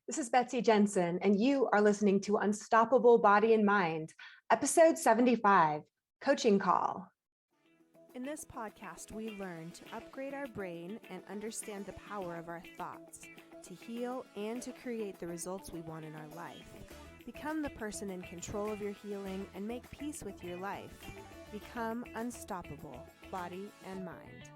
This is Betsy Jensen, and you are listening to Unstoppable Body and Mind, episode 75, Coaching Call. In this podcast, we learn to upgrade our brain and understand the power of our thoughts, to heal and to create the results we want in our life. Become the person in control of your healing and make peace with your life. Become unstoppable, body and mind.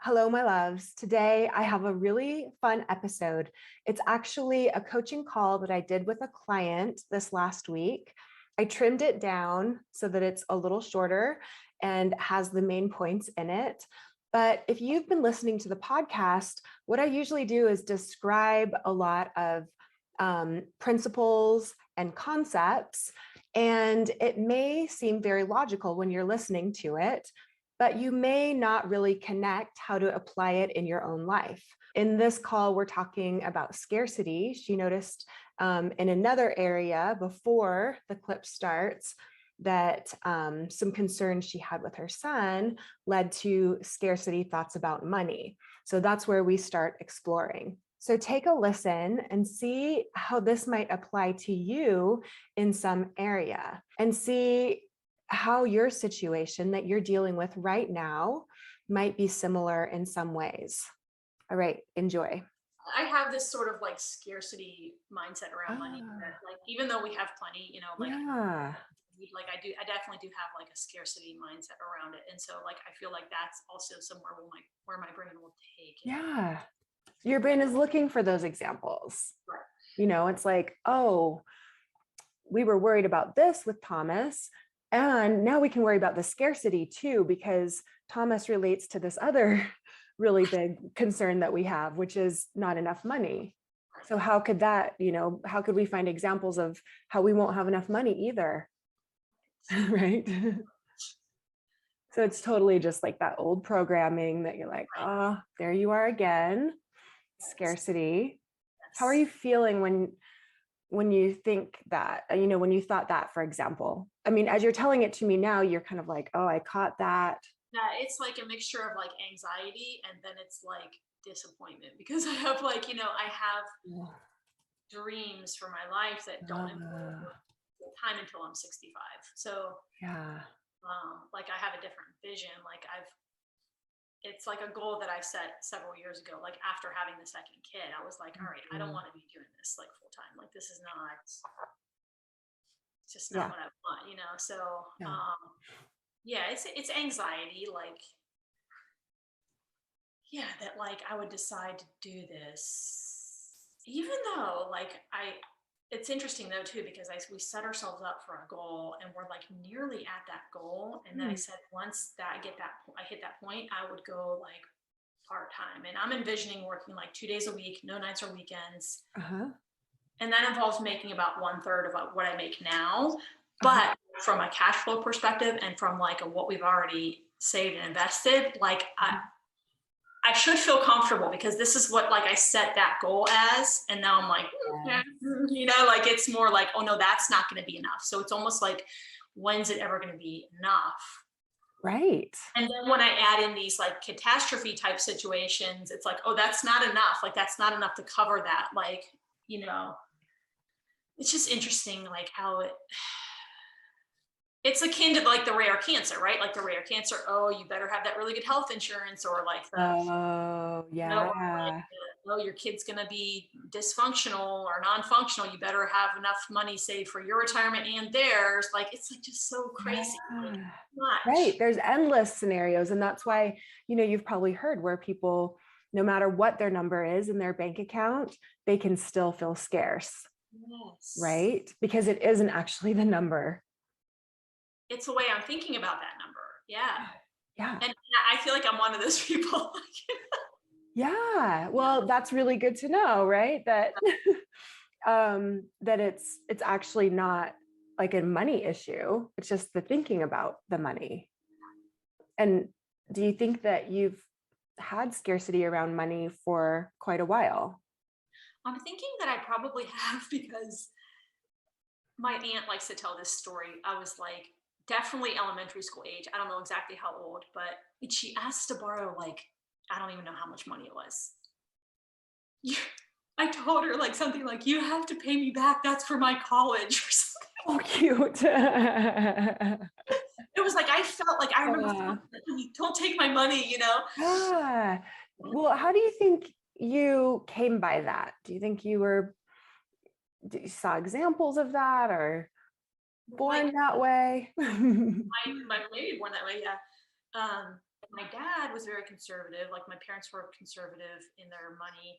Hello, my loves. Today, I have a really fun episode. It's actually a coaching call that I did with a client this last week. I trimmed it down so that it's a little shorter and has the main points in it. But if you've been listening to the podcast, what I usually do is describe a lot of principles and concepts, and it may seem very logical when you're listening to it, but you may not really connect how to apply it in your own life. In this call, we're talking about scarcity. She noticed in another area before the clip starts that some concerns she had with her son led to scarcity thoughts about money. So that's where we start exploring. So take a listen and see how this might apply to you in some area, and see how your situation that you're dealing with right now might be similar in some ways. All right, enjoy. I have this sort of like scarcity mindset around money. That, like, even though we have plenty, I definitely do have like a scarcity mindset around it. And so like, I feel like that's also somewhere where my brain will take it. Yeah. Your brain is looking for those examples. Right. You know, it's like, oh, we were worried about this with Thomas, and now we can worry about the scarcity too, because Thomas relates to this other really big concern that we have, which is not enough money. So how could that, how could we find examples of how we won't have enough money either? Right? So it's totally just like that old programming that you're like, oh, there you are again. Scarcity. How are you feeling when you think that, when you thought that, for example? I mean, as you're telling it to me now, you're kind of like, oh, I caught that. Yeah, it's like a mixture of like anxiety, and then it's like disappointment, because I have like, I have dreams for my life that don't involve time until I'm 65. So yeah, like I have a different vision. It's like a goal that I set several years ago. Like after having the second kid, I was like, all right, I don't want to be doing this like full time. Like this is not, it's just not what I want, So, it's anxiety. Like, that like I would decide to do this, even though like it's interesting though too, because we set ourselves up for a goal and we're like nearly at that goal. And then I said, once I hit that point, I would go like part-time, and I'm envisioning working like 2 days a week, no nights or weekends. And that involves making about 1/3 of what I make now. But from a cash flow perspective and from like what we've already saved and invested, like I should feel comfortable, because this is what like I set that goal as. And now I'm like, like it's more like, oh no, that's not going to be enough. So it's almost like, when's it ever going to be enough? Right. And then when I add in these like catastrophe type situations, it's like, oh, that's not enough. Like that's not enough to cover that. Like, it's just interesting, like how it's akin to like the rare cancer, right? Like the rare cancer, oh, you better have that really good health insurance, or like your kid's going to be dysfunctional or non-functional. You better have enough money saved for your retirement and theirs. Like, it's like just so crazy. Right. There's endless scenarios. And that's why, you've probably heard where people, no matter what their number is in their bank account, they can still feel scarce. Yes. Right? Because it isn't actually the number. It's the way I'm thinking about that number. Yeah. Yeah. And I feel like I'm one of those people. Yeah. Well, that's really good to know, right? That that it's actually not like a money issue. It's just the thinking about the money. And do you think that you've had scarcity around money for quite a while? I'm thinking that I probably have, because my aunt likes to tell this story. I was like definitely elementary school age. I don't know exactly how old, but she asked to borrow like, I don't even know how much money it was. told her like something like, you have to pay me back. That's for my college or something. Oh, cute. It was like, I felt like, I remember Yeah. feeling like, don't take my money, you know? Ah, well, how do you think you came by that? Do you think you saw examples of that or Like born that way? my maybe born that way, yeah. My dad was very conservative. Like my parents were conservative in their money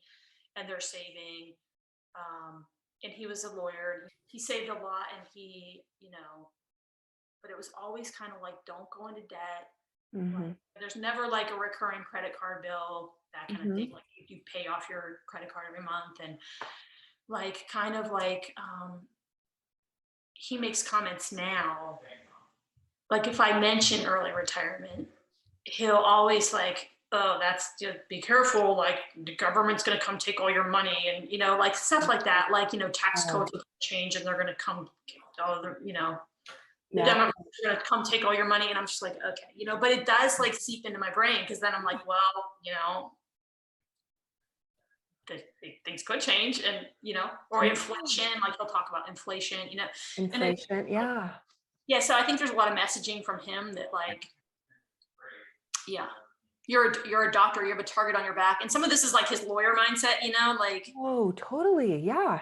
and their saving. And he was a lawyer and he saved a lot and but it was always kind of like, don't go into debt. Like Hmm. there's never like a recurring credit card bill, that kind of thing. Hmm. Like you pay off your credit card every month and like kind of like he makes comments now. Like if I mention early retirement, he'll always like, oh, that's just be careful. Like the government's going to come take all your money and, like stuff like that. Like, tax Oh, codes will change and they're going to come, the yeah. Democrats are going to come take all your money. And I'm just like, okay, but it does like seep into my brain. Cause then I'm like, well, things could change and, or Yeah. inflation, like he'll talk about inflation, and it, Inflation. Yeah. yeah. So I think there's a lot of messaging from him that like, yeah, you're a doctor, you have a target on your back. And some of this is like his lawyer mindset, like Oh, totally. Yeah.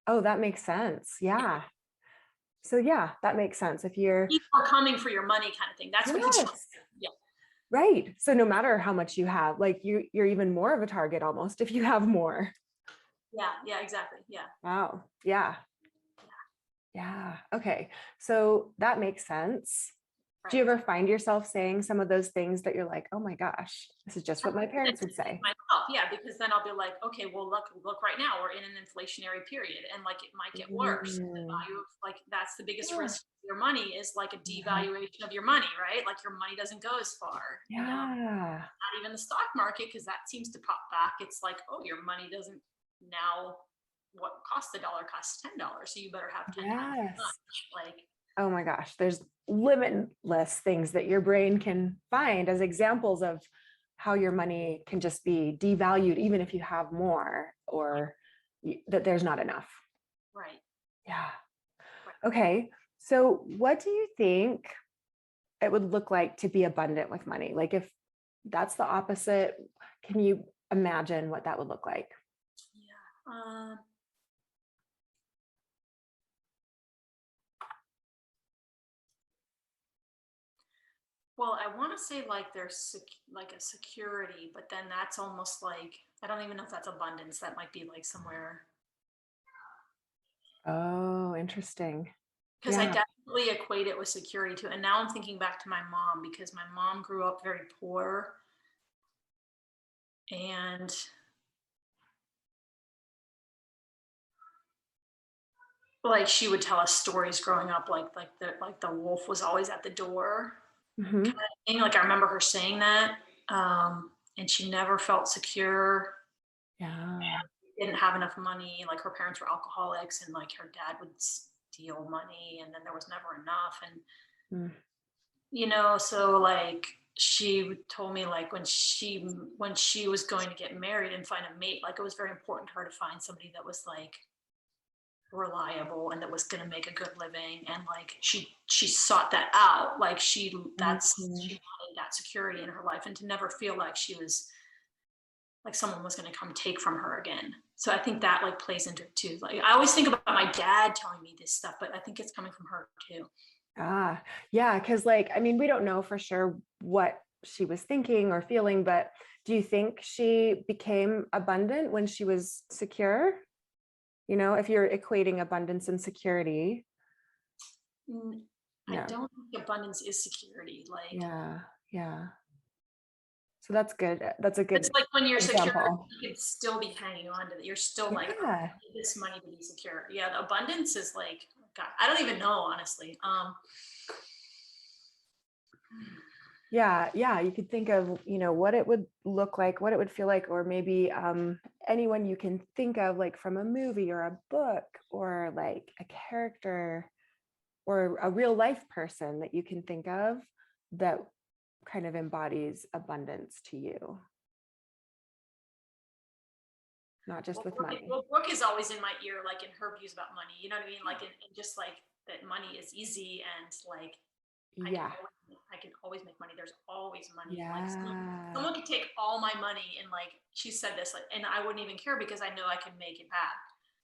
Oh, that makes sense. Yeah. So yeah, that makes sense. If you're, people are coming for your money kind of thing. That's what he's, yes, yeah. right. So no matter how much you have, like you're even more of a target almost if you have more. Yeah, yeah, exactly. Yeah. Wow. Yeah. Yeah. Okay. So that makes sense. Do you Right. ever find yourself saying some of those things that you're like, oh my gosh, this is just what my parents would say? Myself, yeah, because then I'll be like, okay, well, look, right now we're in an inflationary period, and like it might get worse. The Mm, value of like that's the biggest yeah. risk of your money is like a Yeah. devaluation of your money, right? Like your money doesn't go as far, Yeah. Not even the stock market because that seems to pop back. It's like, oh, your money doesn't now. What costs $1 costs $10, so you better have 10 times as Yes. much. Like, Oh my gosh, there's limitless things that your brain can find as examples of how your money can just be devalued, even if you have more or that there's not enough. right, Yeah. right. Okay. So, what do you think it would look like to be abundant with money? Like, if that's the opposite, can you imagine what that would look like? Yeah. Well, I want to say like there's like a security, but then that's almost like I don't even know if that's abundance. That might be like somewhere Oh, interesting. because I Yeah. definitely equate it with security too. And now I'm thinking back to my mom because my mom grew up very poor and like she would tell us stories growing up like the wolf was always at the door kind Hmm. of thing. Like I remember her saying that. And she never felt secure. Yeah. Didn't have enough money. Like her parents were alcoholics, and like her dad would steal money, and then there was never enough. And Mm. so like she told me like when she was going to get married and find a mate, like it was very important to her to find somebody that was like reliable and that was going to make a good living, and like she sought that out. Like she Mhm. wanted that security in her life and to never feel like she was like someone was going to come take from her again. So I think that like plays into it too. Like I always think about my dad telling me this stuff, but I think it's coming from her too. Ah, yeah, because like, I mean, we don't know for sure what she was thinking or feeling, but do you think she became abundant when she was secure? If you're equating abundance and security, I no. don't think abundance is security. Like Yeah, yeah. So that's good. That's a it's good like when you're secure, example. you can still be hanging on to it. You're still like, oh, I Yeah. need this money to be secure. Yeah, the abundance is like, God, I don't even know honestly. Yeah, yeah. You could think of, what it would look like, what it would feel like, or maybe anyone you can think of, like from a movie or a book or like a character or a real life person that you can think of that kind of embodies abundance to you. not just with Brooke, money. well, Brooke is always in my ear, like in her views about money. You know what I mean? Like, and just like that money is easy and like Yeah. I can always make money. There's always money. Like Yeah. someone could take all my money and like she said this, like, and I wouldn't even care because I know I can make it back.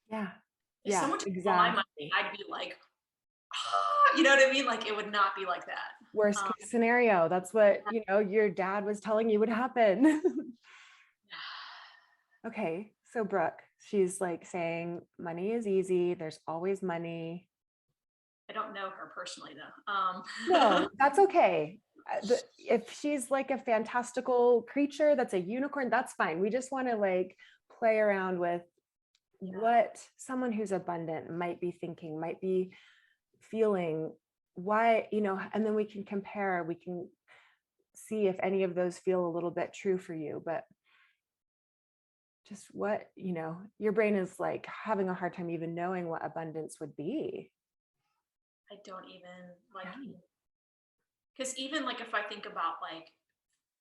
Yeah. If Yeah, someone took all my money, exactly. I'd be like, ah, you know what I mean? Like it would not be like that. Worst Um, case scenario. That's what, your dad was telling you would happen. Okay. So Brooke, she's like saying money is easy. There's always money. I don't know her personally though. No, that's okay. If she's like a fantastical creature that's a unicorn, that's fine. We just want to like play around with yeah. what someone who's abundant might be thinking, might be feeling, why, and then we can compare, we can see if any of those feel a little bit true for you. But just what, your brain is like having a hard time even knowing what abundance would be. I don't even like, Yeah. because even like if I think about like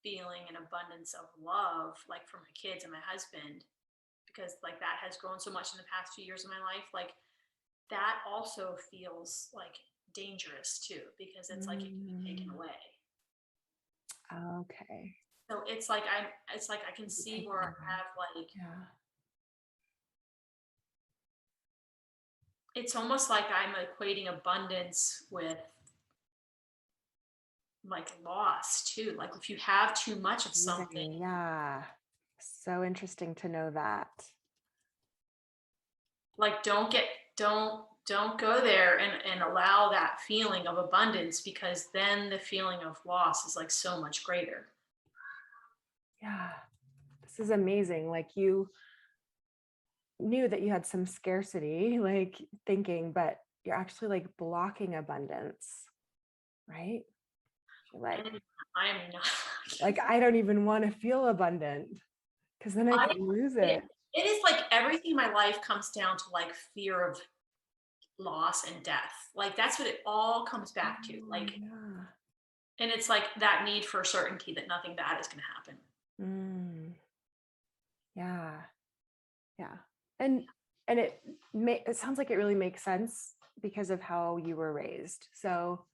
feeling an abundance of love, like for my kids and my husband, because like that has grown so much in the past few years of my life, like that also feels like dangerous too, because it's like it can be taken Mm, away. okay. So it's like I can see Taken where I away. have like, Yeah. it's almost like I'm equating abundance with like loss too. Like if you have too much of something, Amazing. Yeah. So interesting to know that. like don't go there and allow that feeling of abundance, because then the feeling of loss is like so much greater. Yeah. This is amazing. Like you knew that you had some scarcity, like thinking, but you're actually like blocking abundance, right? You're like, And I am not. I don't even want to feel abundant because then I I could lose it, it. it is like everything in my life comes down to like fear of loss and death. Like that's what it all comes back to. Oh, Like, yeah. and it's like that need for certainty that nothing bad is going to happen. Mm, yeah. Yeah. And it sounds like it really makes sense because of how you were raised. So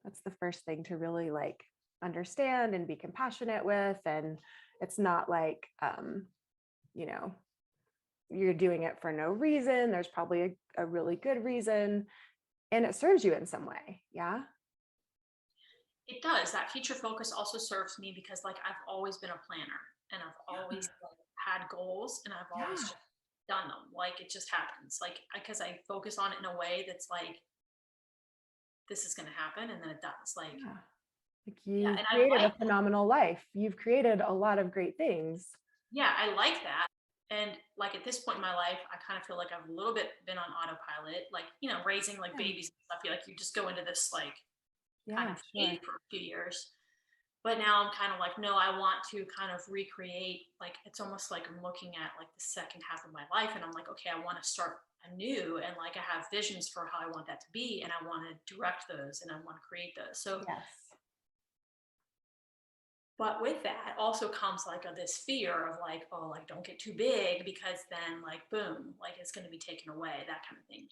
that's the first thing to really like understand and be compassionate with. And it's not like you know, you're doing it for no reason. There's probably a really good reason and it serves you in some way. Yeah. It does. That future focus also serves me because like I've always been a planner and I've always like, had goals and I've always Yeah. just done them. Like it just happens. Like because I focus on it in a way that's like this is going to happen and then it does. Like Yeah. Like yeah, you've and I created like a phenomenal life. You've created a lot of great things. yeah, I like that. And like at this point in my life, I kind of feel like I've a little bit been on autopilot, like, you know, raising like Yeah. babies and stuff. You like you just go into this like kind Yeah, of sure. state for a few years. But now I'm kind of like, no, I want to kind of recreate, like it's almost like I'm looking at like the second half of my life and I'm like, okay, I want to start anew and like I have visions for how I want that to be and I want to direct those and I want to create those. So Yes. but with that also comes like this fear of like, oh, like don't get too big because then like boom, like it's going to be taken away, that kind of thing.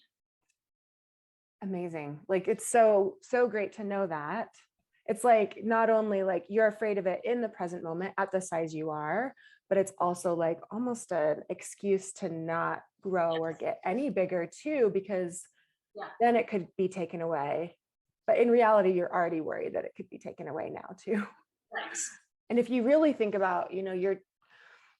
Amazing. Like it's so great to know that. It's like not only like you're afraid of it in the present moment at the size you are, but it's also like almost an excuse to not grow or Yes. get any bigger too, because Yeah. then it could be taken away. But in reality, you're already worried that it could be taken away now too. Thanks. And if you really think about, you're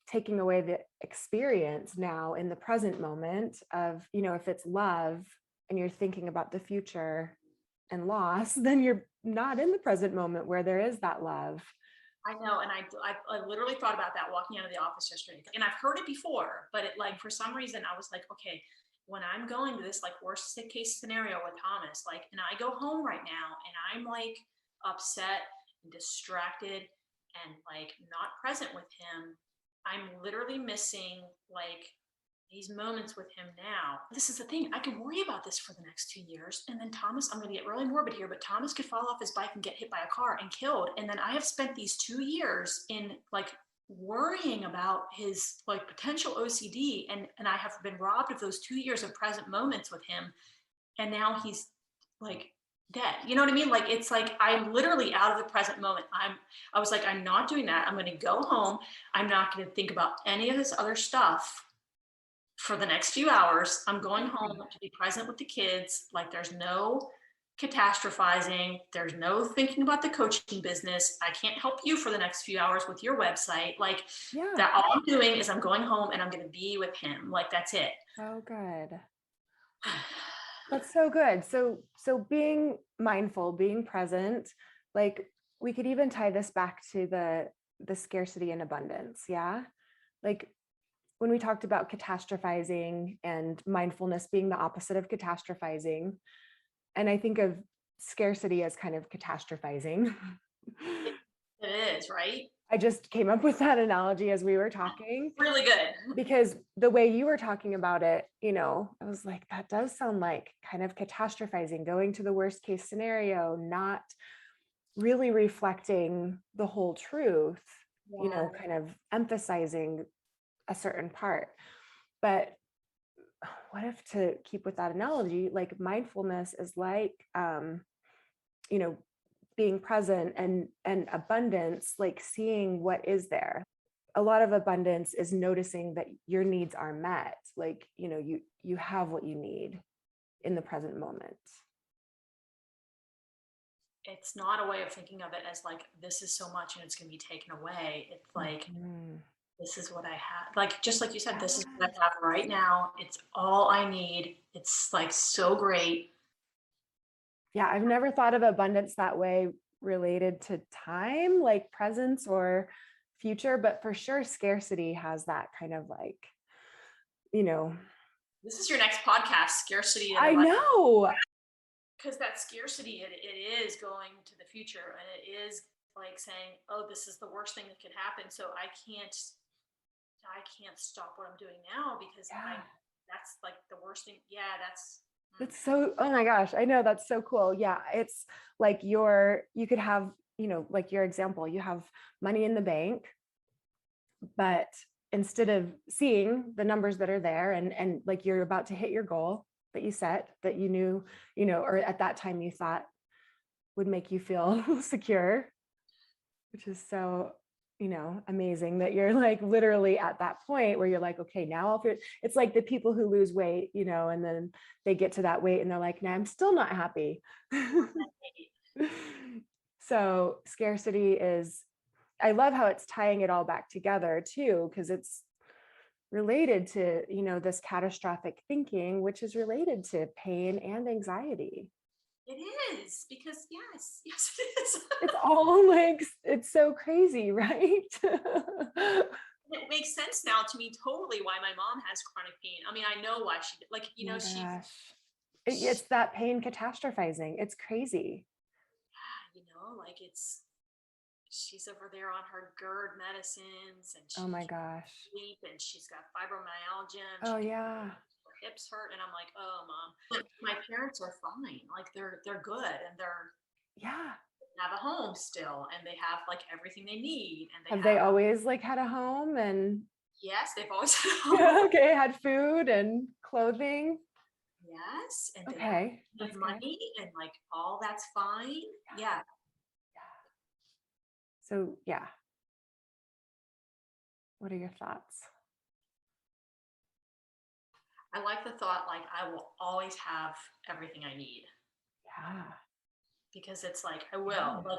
taking away the experience now in the present moment of, if it's love and you're thinking about the future and loss, then you're not in the present moment where there is that love. I know, and I literally thought about that walking out of the office yesterday, and I've heard it before, but it like for some reason I was like, okay, when I'm going to this like worst case scenario with Thomas, like, and I go home right now and I'm like upset and distracted and like not present with him, I'm literally missing like these moments with him now. This is the thing. I can worry about this for the next 2 years. And then Thomas, I'm going to get really morbid here, but Thomas could fall off his bike and get hit by a car and killed. And then I have spent these 2 years in like worrying about his like potential OCD, and I have been robbed of those 2 years of present moments with him, and now he's like dead. You know what I mean? Like it's like I'm literally out of the present moment. I was like, I'm not doing that. I'm going to go home. I'm not going to think about any of this other stuff for the next few hours. I'm going home to be present with the kids. Like there's no catastrophizing. There's no thinking about the coaching business. I can't help you for the next few hours with your website. Like Yeah. that, all I'm doing is I'm going home and I'm going to be with him. Like that's it. So good. That's so good. So being mindful, being present, like we could even tie this back to the scarcity and abundance. Yeah. Like when we talked about catastrophizing and mindfulness being the opposite of catastrophizing, and I think of scarcity as kind of catastrophizing. It is, right? I just came up with that analogy as we were talking. Really good. Because the way you were talking about it, I was like, that does sound like kind of catastrophizing, going to the worst case scenario, not really reflecting the whole truth, Yeah. kind of emphasizing a certain part. But what if, to keep with that analogy, like mindfulness is like, being present and abundance, like seeing what is there. A lot of abundance is noticing that your needs are met, like you have what you need in the present moment. It's not a way of thinking of it as like this is so much and it's going to be taken away. It's like this is what I have. Like just like you said, this is what I have right now. It's all I need. It's like so great. Yeah, I've never thought of abundance that way, related to time, like presence or future, but for sure scarcity has that kind of like, This is your next podcast, scarcity and I abundance. know. Because that scarcity, it is going to the future, and it is like saying, oh, this is the worst thing that could happen. So I can't stop what I'm doing now because that's like the worst thing. Yeah, That's so, oh my gosh, I know, that's so cool. Yeah, it's like you could have, like your example, you have money in the bank, but instead of seeing the numbers that are there and like you're about to hit your goal that you set, that you knew, or at that time you thought would make you feel secure, which is so, amazing that you're like literally at that point where you're like, okay, now I'll feel. It's like the people who lose weight, and then they get to that weight and they're like, nah, I'm still not happy. So scarcity is, I love how it's tying it all back together too, because it's related to, this catastrophic thinking, which is related to pain and anxiety. it is because yes, it is. It's all like, it's so crazy, right? It makes sense now to me totally why my mom has chronic pain. I mean, I know why she like, Oh my gosh. It's that pain catastrophizing. It's crazy. like she's over there on her GERD medicines and Oh she my can't gosh. sleep and she's got fibromyalgia and Oh yeah. her hips hurt, and I'm like, oh mom, but my parents are fine. Like they're good, and they're Yeah. have a home still, and they have like everything they need, and they Have they have always like had a home and yes, they've always had a home. okay, had food and clothing? Yes, and they Okay, have that's good. money and like all that's fine. Yeah. So yeah. What are your thoughts? I like the thought like I will always have everything I need Yeah. because it's like I will. Yeah.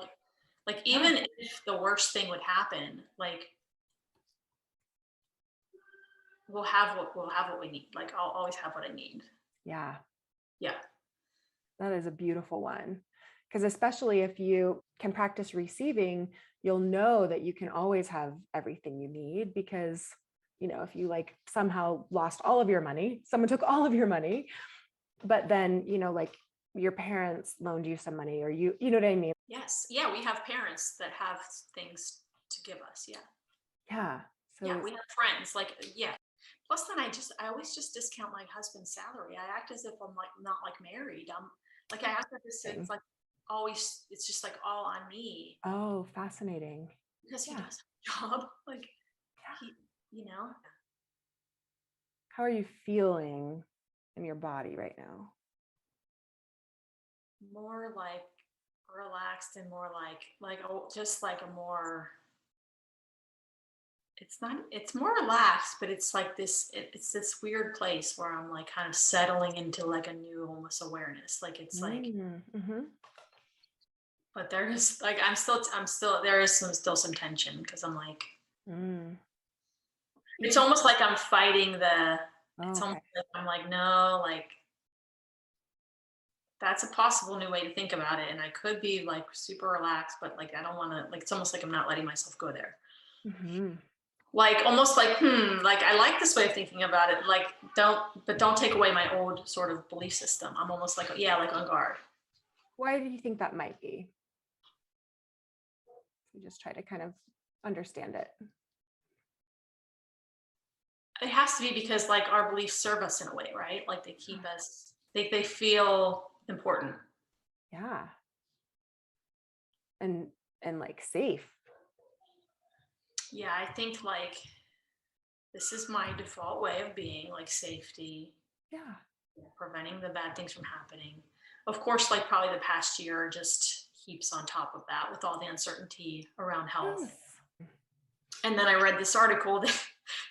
Like even if the worst thing would happen, like we'll have what we need. Like I'll always have what I need. Yeah. Yeah. That is a beautiful one. Because especially if you can practice receiving, you'll know that you can always have everything you need because, if you like somehow lost all of your money, someone took all of your money, but then, like your parents loaned you some money or you know what I mean? Yes. Yeah, we have parents that have things to give us. Yeah. Yeah. So Yeah, we have friends. Like, yeah. Plus, then I always just discount my husband's salary. I act as if I'm like not like married. I'm like I act like this. It's like always. It's just like all on me oh, fascinating. because he Yeah. does job. Like, you know, How are you feeling in your body right now? more like relaxed and more like oh, just like a more. It's not. It's more relaxed, but it's like this. It's this weird place where I'm like kind of settling into like a new almost awareness. Like it's like, Mm-hmm. but there is like I'm still there is still some tension because I'm like Mm. it's almost like I'm fighting the. Oh, It's okay. almost like I'm like no, like that's a possible new way to think about it, and I could be like super relaxed, but like I don't want to. Like it's almost like I'm not letting myself go there. Mm-hmm. Like almost like like I like this way of thinking about it. Like don't take away my old sort of belief system. I'm almost like yeah, like on guard. Why do you think that might be? We just try to kind of understand it. It has to be because like our beliefs serve us in a way, right? Like they keep us. They feel important. Yeah. And like safe. Yeah, I think like this is my default way of being, like safety, Yeah. preventing the bad things from happening. Of course, like probably the past year just heaps on top of that with all the uncertainty around health. Yes. And then I read this article that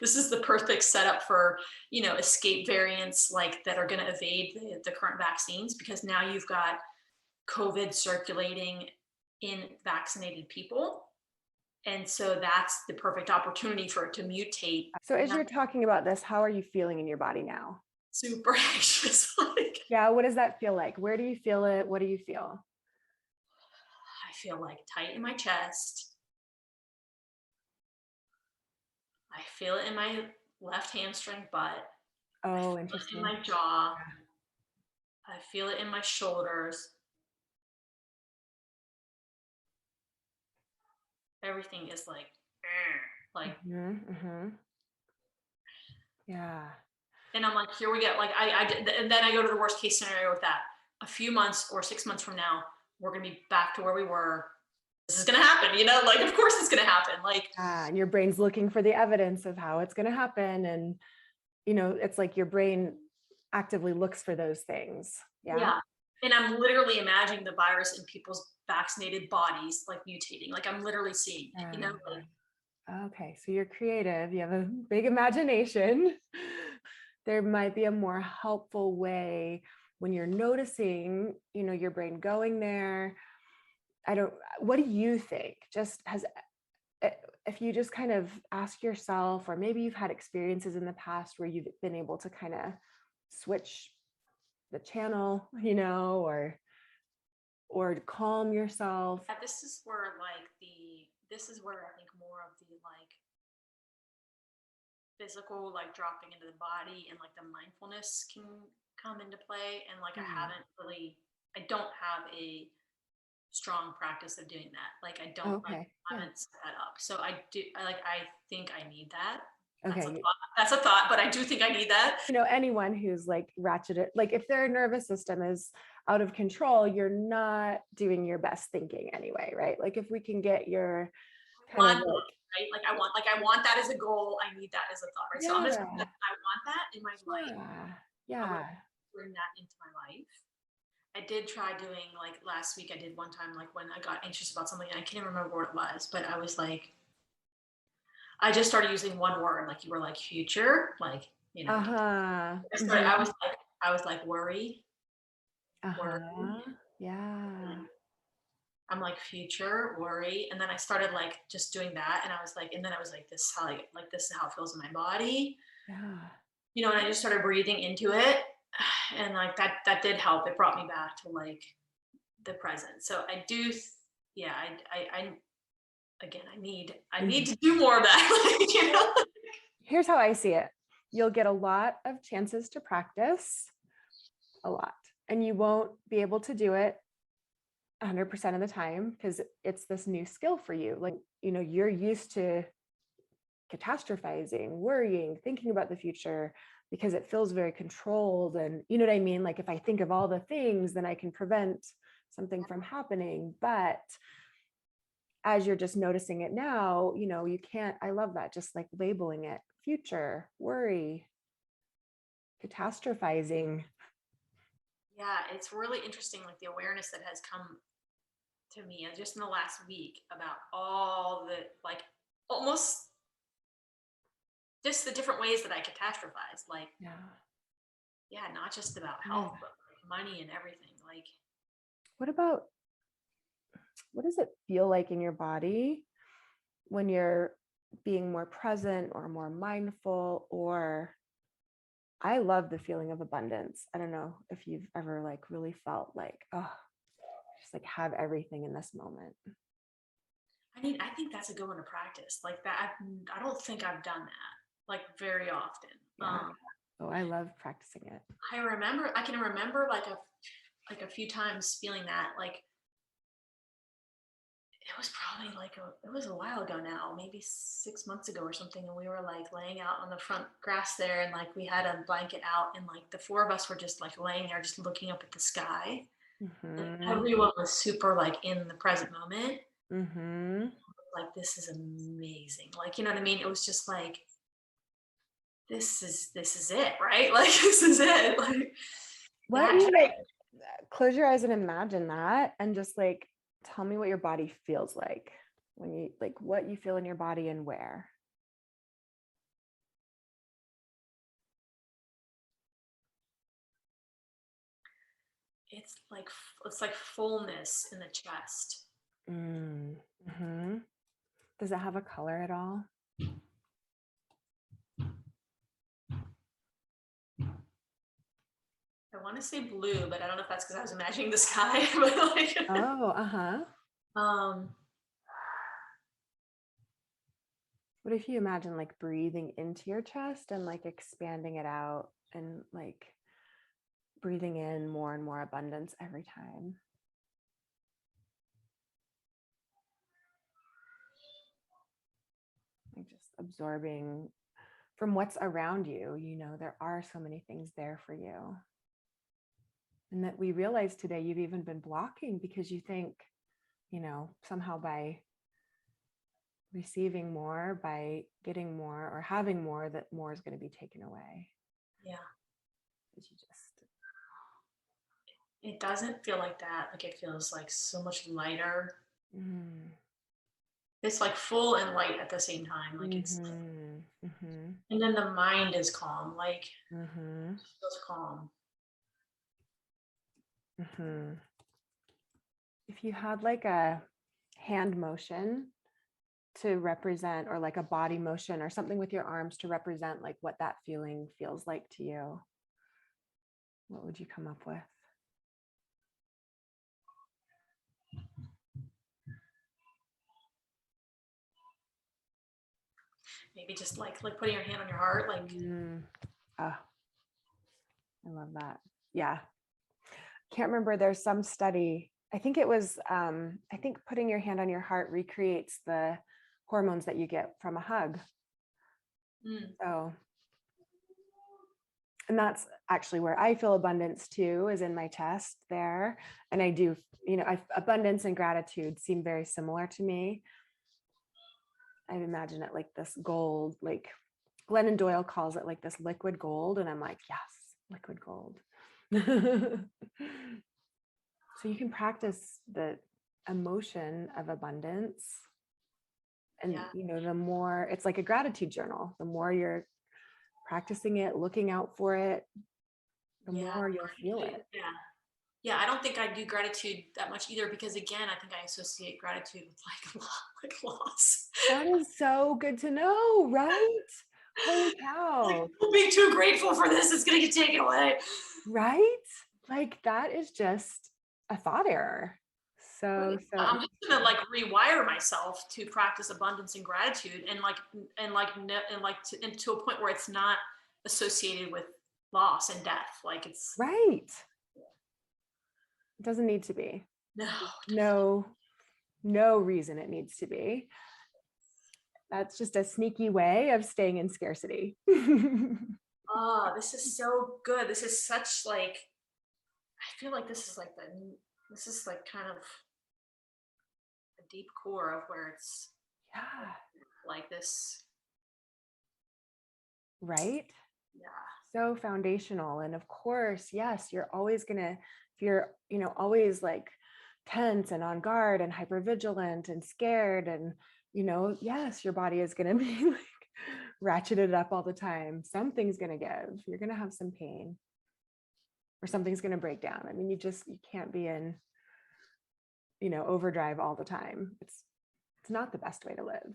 this is the perfect setup for, escape variants like that are going to evade the current vaccines, because now you've got COVID circulating in vaccinated people. And so that's the perfect opportunity for it to mutate. So as you're talking about this, how are you feeling in your body now? Super anxious. Like, Yeah. What does that feel like? Where do you feel it? What do you feel? I feel like tight in my chest. I feel it in my left hamstring butt. I Oh, feel it in interesting. my jaw. I feel it in my shoulders. Everything is like, Mm-hmm. Yeah. and I'm like, here we go. Like and then I go to the worst case scenario with that. A few months or 6 months from now, we're going to be back to where we were. This is going to happen, like, of course it's going to happen. Like, And your brain's looking for the evidence of how it's going to happen. And, it's like your brain actively looks for those things. Yeah. yeah. And I'm literally imagining the virus in people's vaccinated bodies, like mutating. Like I'm literally seeing it, like, Okay. So you're creative. You have a big imagination. There might be a more helpful way when you're noticing, your brain going there. What do you think? If you just kind of ask yourself, or maybe you've had experiences in the past where you've been able to kind of switch the channel, or calm yourself. this is where this is where I think more of the like physical, like dropping into the body and like the mindfulness can come into play. And like I don't have a strong practice of doing that. Like I don't Okay. haven't set that up. So I think I need that. Okay. That's a thought, but I do think I need that. Anyone who's like ratcheted, like if their nervous system is out of control, you're not doing your best thinking anyway, right? Like if we can get your kind of right? Like I want that as a goal. I need that as a thought, right? So I'm just I yeah, want that in my life. yeah. I would bring that into my life. I did try doing like last week. I did one time like when I got anxious about something and I can't remember what it was, but I was like, I just started using one word, like you were like future, like Uh-huh. I was like worry, Uh-huh. worry. Yeah. I'm like future worry, and then I started like just doing that, and I was like, and then I was like, this is how this is how it feels in my body, Yeah. and I just started breathing into it, and like that did help. It brought me back to like the present. So I do, yeah, I again, I need to do more of that. Here's how I see it. You'll get a lot of chances to practice, a lot, and you won't be able to do it 100% of the time because it's this new skill for you. Like, you're used to catastrophizing, worrying, thinking about the future because it feels very controlled. And you know what I mean? Like if I think of all the things, then I can prevent something from happening. But as you're just noticing it now, you can't, I love that, just like labeling it future, worry, catastrophizing. Yeah, it's really interesting, like the awareness that has come to me just in the last week about all the like almost just the different ways that I catastrophize. Like, Yeah. yeah, not just about Yeah. health, but like money and everything. Like, What does it feel like in your body when you're being more present or more mindful? Or I love the feeling of abundance. I don't know if you've ever like really felt like, oh, just like have everything in this moment. I mean, I think that's a good one to practice. Like that, I don't think I've done that like very often. Yeah. Oh, I love practicing it. I can remember like a few times feeling that. Like it was probably it was a while ago now, maybe 6 months ago or something, and we were like laying out on the front grass there, and like we had a blanket out, and like the four of us were just like laying there, just looking up at the sky, and Mm-hmm. everyone was super like in the present moment. Mm-hmm. Like this is amazing. Like you know what I mean? It was just like this is it, right? Like this is it. Like Why don't that. you like close your eyes and imagine that, and just like tell me what your body feels like when you like what you feel in your body and where. It's like fullness in the chest. Mm-hmm. Does it have a color at all? I want to say blue, but I don't know if that's because I was imagining the sky. But like, Oh, uh-huh. um, What if you imagine like breathing into your chest and like expanding it out and like breathing in more and more abundance every time? Like just absorbing from what's around you. There are so many things there for you. And that we realize today you've even been blocking because you think, somehow by receiving more, by getting more or having more, that more is going to be taken away. yeah, Because you just, it doesn't feel like that. Like it feels like so much lighter. mm, It's like full and light at the same time. Like it's, mm-hmm, mm-hmm, and then the mind is calm. Like mm-hmm, it feels calm. mm-hmm. If you had like a hand motion to represent, or like a body motion or something with your arms to represent like what that feeling feels like to you, what would you come up with? Maybe just like putting your hand on your heart. Like Ah, I love that. Yeah. Can't remember. There's some study. I think it was, I think putting your hand on your heart recreates the hormones that you get from a hug. So, and that's actually where I feel abundance too, is in my chest there. And I do, abundance and gratitude seem very similar to me. I imagine it like this gold, like Glennon Doyle calls it like this liquid gold. And I'm like, yes, liquid gold. So you can practice the emotion of abundance. And, yeah, the more it's like a gratitude journal, the more you're practicing it, looking out for it, the yeah, more you'll feel it. yeah. Yeah, I don't think I do gratitude that much either because again, I think I associate gratitude with like loss. That is so good to know, right? Holy cow. Like being too grateful for this is gonna get taken away. Right? Like that is just a thought error. Right. So I'm just gonna like rewire myself to practice abundance and gratitude and to a point where it's not associated with loss and death. Like it's right. It doesn't need to be. no. No reason it needs to be. That's just a sneaky way of staying in scarcity. Oh, this is so good. This is such like I feel like this is like kind of a deep core of where it's Yeah. like this. Right? Yeah. So foundational. And of course, yes, you're always gonna, if you're, always like tense and on guard and hypervigilant and scared and, yes, your body is gonna be like ratcheted up all the time. Something's gonna give. You're gonna have some pain or something's gonna break down. I mean, you can't be in, overdrive all the time. It's not the best way to live.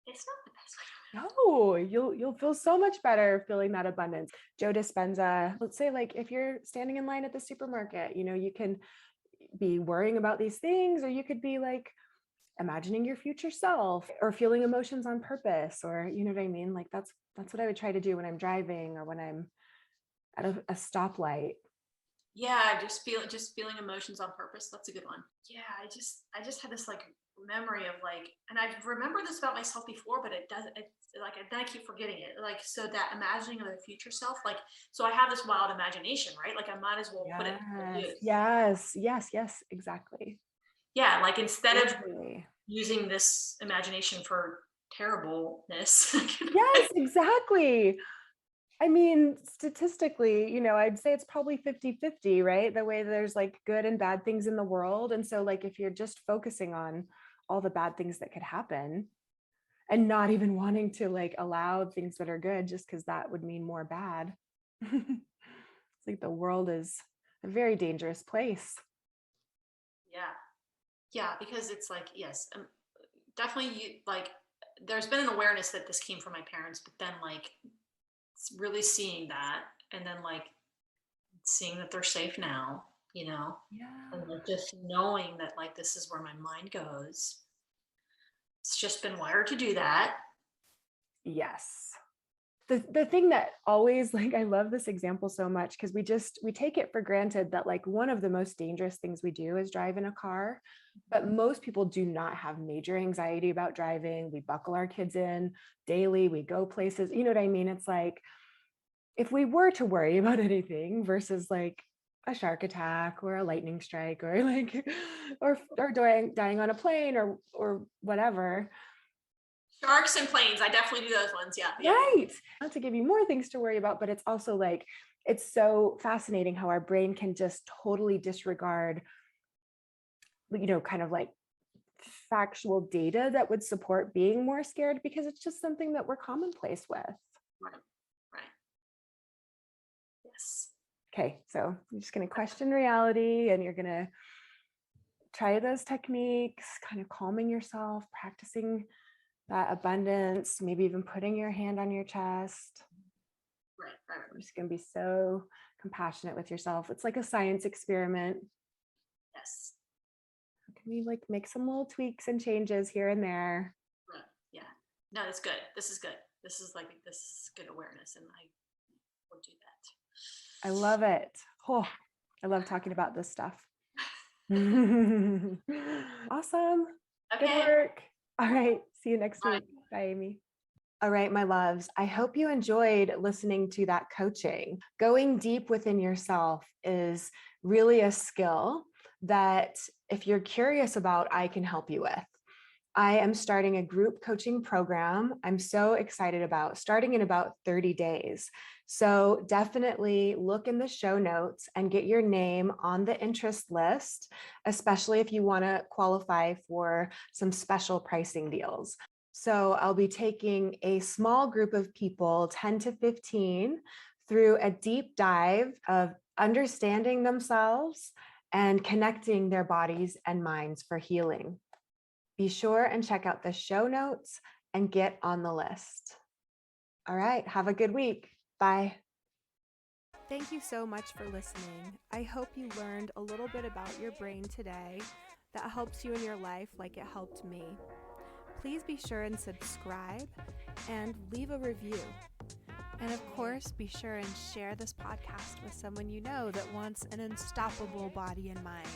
It's not the best way. No, you'll feel so much better feeling that abundance. Joe Dispenza, let's say like if you're standing in line at the supermarket, you can be worrying about these things, or you could be like imagining your future self or feeling emotions on purpose, or you know what I mean? Like that's what I would try to do when I'm driving or when I'm at a stoplight. Yeah, just feeling emotions on purpose. That's a good one. Yeah, I just had this like memory of like, and I remember this about myself before, but it doesn't. It's like then I keep forgetting it. Like so that imagining of the future self, like so I have this wild imagination, right? Like I might as well put it to use. Yes, exactly. Yeah, like instead of Exactly. using this imagination for terribleness. Yes, exactly. I mean, statistically, I'd say it's probably 50-50, right? The way there's like good and bad things in the world. And so, like, if you're just focusing on all the bad things that could happen and not even wanting to like allow things that are good just because that would mean more bad, it's like the world is a very dangerous place. Yeah. Yeah, because it's like, yes, definitely you like there's been an awareness that this came from my parents, but then like really seeing that and then like seeing that they're safe now, and Yeah. like just knowing that like this is where my mind goes. It's just been wired to do that. Yes. The thing that always like I love this example so much because we take it for granted that like one of the most dangerous things we do is drive in a car, but most people do not have major anxiety about driving. We buckle our kids in daily, we go places, you know what I mean? It's like if we were to worry about anything versus like a shark attack or a lightning strike or like or dying on a plane or whatever. Sharks and planes, I definitely do those ones. Yeah, yeah. Right. Not to give you more things to worry about, but it's also like, it's so fascinating how our brain can just totally disregard, kind of like factual data that would support being more scared because it's just something that we're commonplace with. Right, right. Yes. Okay. So you're just going to question reality and you're going to try those techniques, kind of calming yourself, practicing that abundance, maybe even putting your hand on your chest. Right, right, You're right. just going to be so compassionate with yourself. It's like a science experiment. Yes. Can we like make some little tweaks and changes here and there? Right. Yeah. No, that's good. This is good. This is good awareness, and I will do that. I love it. Oh, I love talking about this stuff. Awesome. Good Okay. work. All right. See you next week. Bye, Amy. All right, my loves. I hope you enjoyed listening to that coaching. Going deep within yourself is really a skill that, if you're curious about, I can help you with. I am starting a group coaching program. I'm so excited about starting in about 30 days. So definitely look in the show notes and get your name on the interest list, especially if you want to qualify for some special pricing deals. So I'll be taking a small group of people, 10 to 15, through a deep dive of understanding themselves and connecting their bodies and minds for healing. Be sure and check out the show notes and get on the list. All right, have a good week. Bye. Thank you so much for listening. I hope you learned a little bit about your brain today that helps you in your life like it helped me. Please be sure and subscribe and leave a review. And of course, be sure and share this podcast with someone you know that wants an unstoppable body and mind.